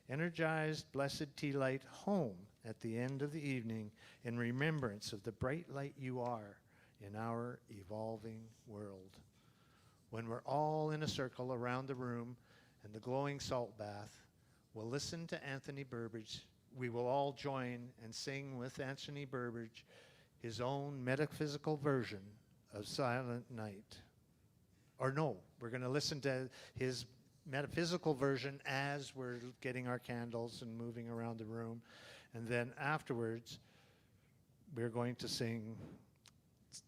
energized, blessed tea light home at the end of the evening in remembrance of the bright light you are in our evolving world. When we're all in a circle around the room and the glowing salt bath, we'll listen to Anthony Burbridge. We will all join and sing with Anthony Burbridge his own metaphysical version of Silent Night. Or no, we're going to listen to his metaphysical version as we're getting our candles and moving around the room. And then afterwards, we're going to sing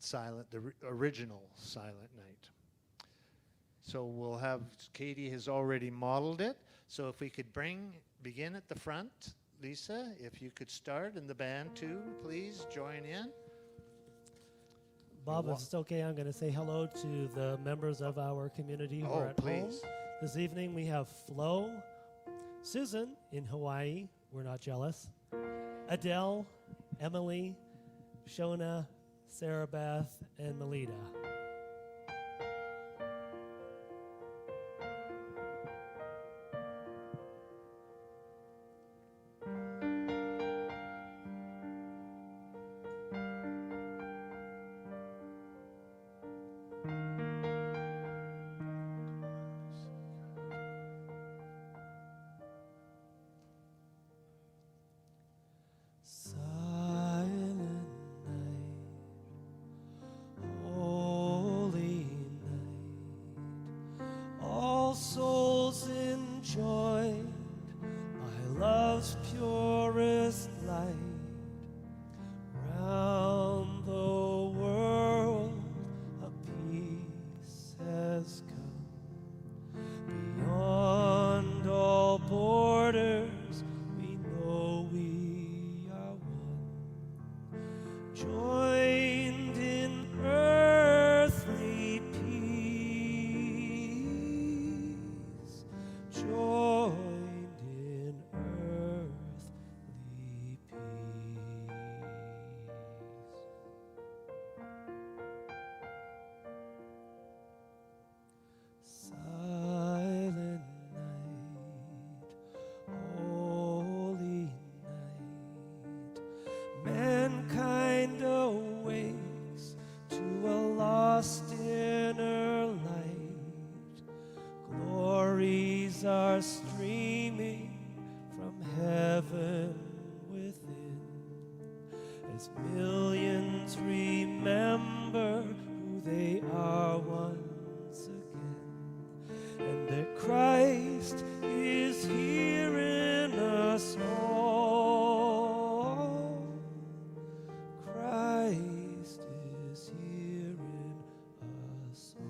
the original Silent Night. So we'll have, Katie has already modeled it. So if we could begin at the front. Lisa, if you could start, and the band too, please join in. Bob, if it's okay, I'm going to say hello to the members of our community who are at home. This evening we have Flo, Susan in Hawaii, we're not jealous, Adele, Emily, Shona, Sarah Beth, and Melita. Silent night, oh are streaming from heaven within, as millions remember who they are once again, and that Christ is here in us all. Christ is here in us all.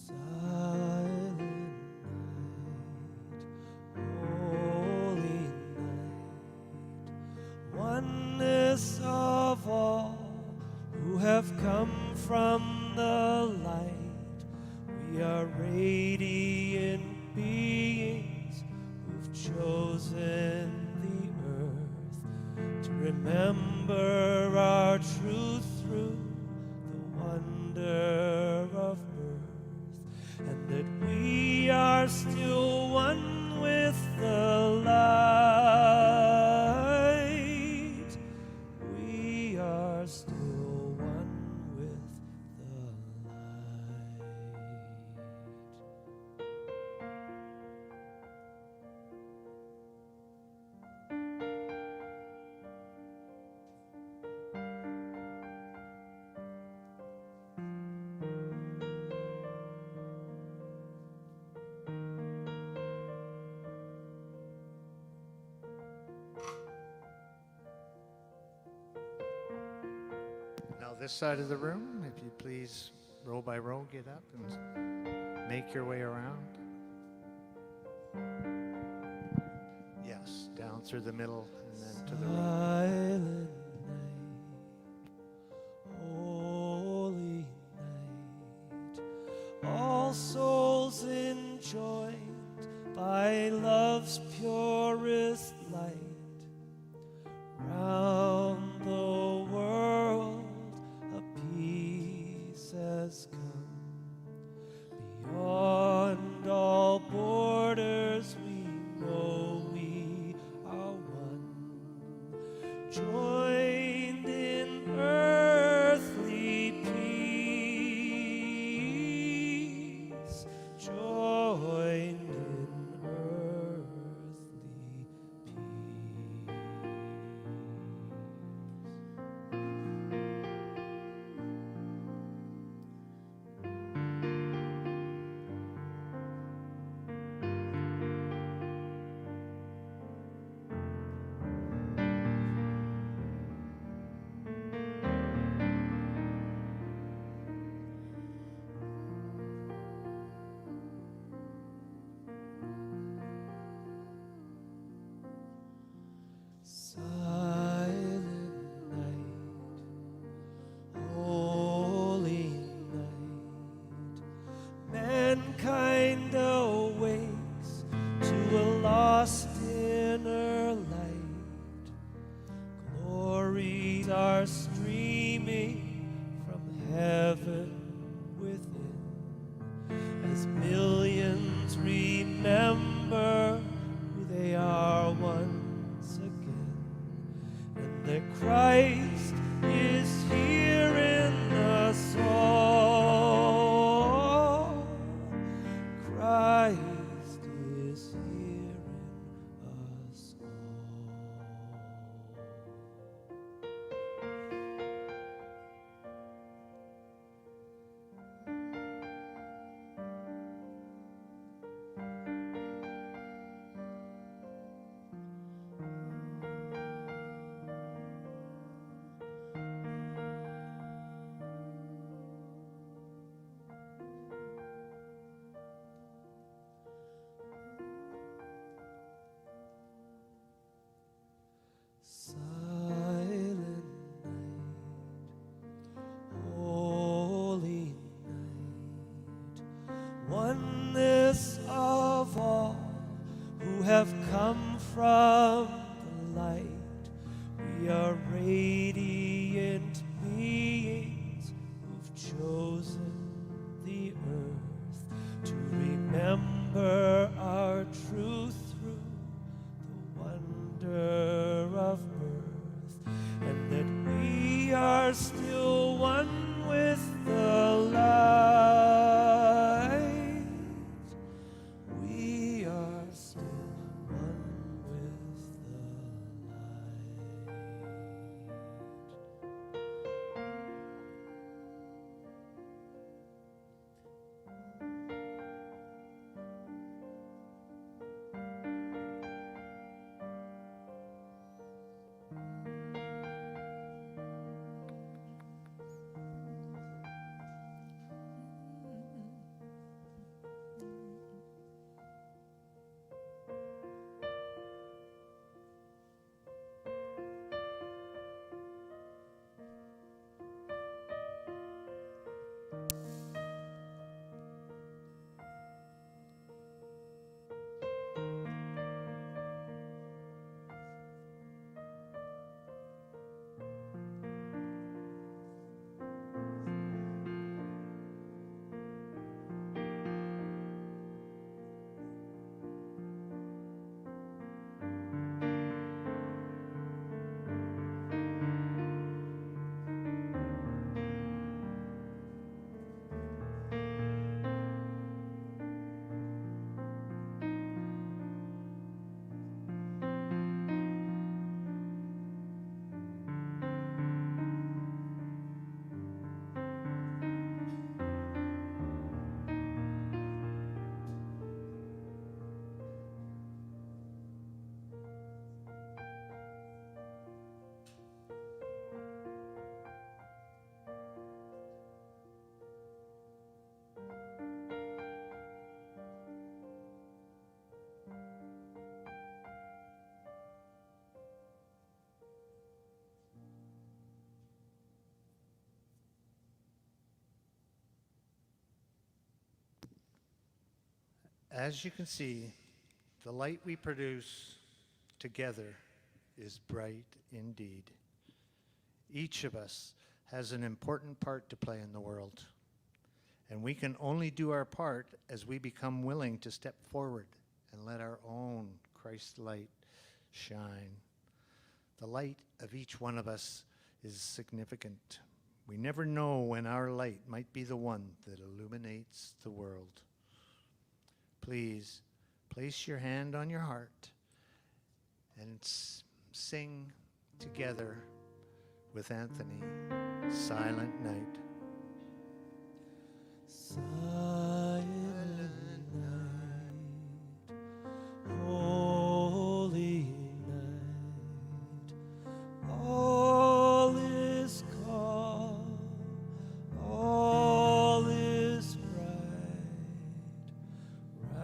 Silent night, holy night, oneness of all who have come from the light. We are radiant beings who've chosen the earth to remember our truth through the wonder of birth, and that we are still one with the light. We are still one with the light. Now this side of the room, if you please, row by row, get up and make your way around. Yes, down through the middle and then to the right. Silent night, holy night, all souls enjoined by love's purest light. Round the world a peace has come. Beyond all borders we know we are one, joined in earthly peace, joined in earthly peace. Silent night, holy night, mankind awakes to a lost inner light. Glories are streaming from heaven within, as millions remember who they are once again, and that Christ is here in us all. Christ is here in us all. Silent night, holy night, oneness of all who have come from the light. We are radiant beings who've chosen the earth to remember our truth through the wonder of birth, and that we are still one with the light. We are still one with the light. As you can see, the light we produce together is bright indeed. Each of us has an important part to play in the world, and we can only do our part as we become willing to step forward and let our own Christ light shine. The light of each one of us is significant. We never know when our light might be the one that illuminates the world. Please place your hand on your heart and sing together with Anthony, Silent Night. Silent night, holy night, all is calm, all is bright,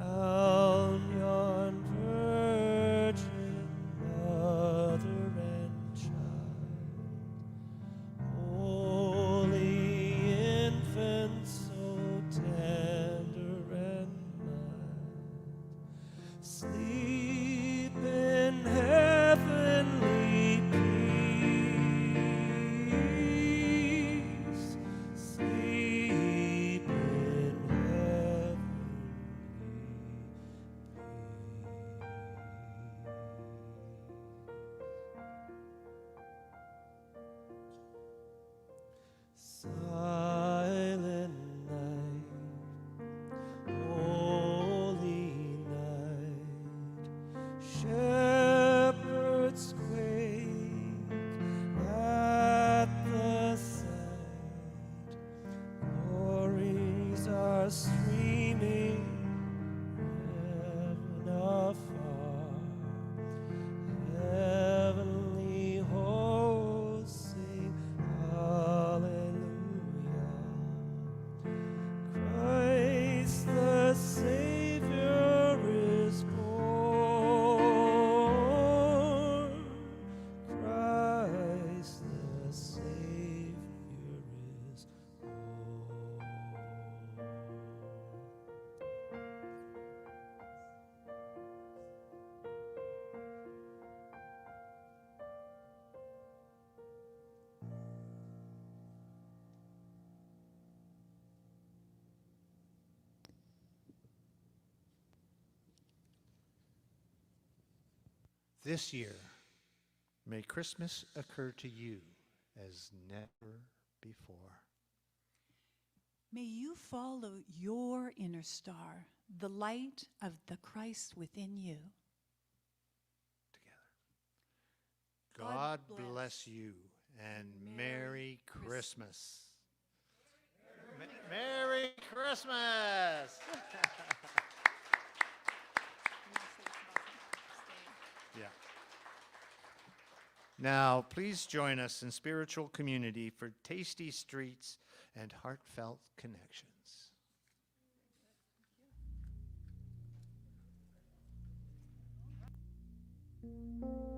round yon virgin mother and child, holy infant so tender. This year, may Christmas occur to you as never before. May you follow your inner star, the light of the Christ within you. God bless you and Merry Christmas. Merry Christmas! Yeah. Now, please join us in spiritual community for tasty streets and heartfelt connections. Thank you.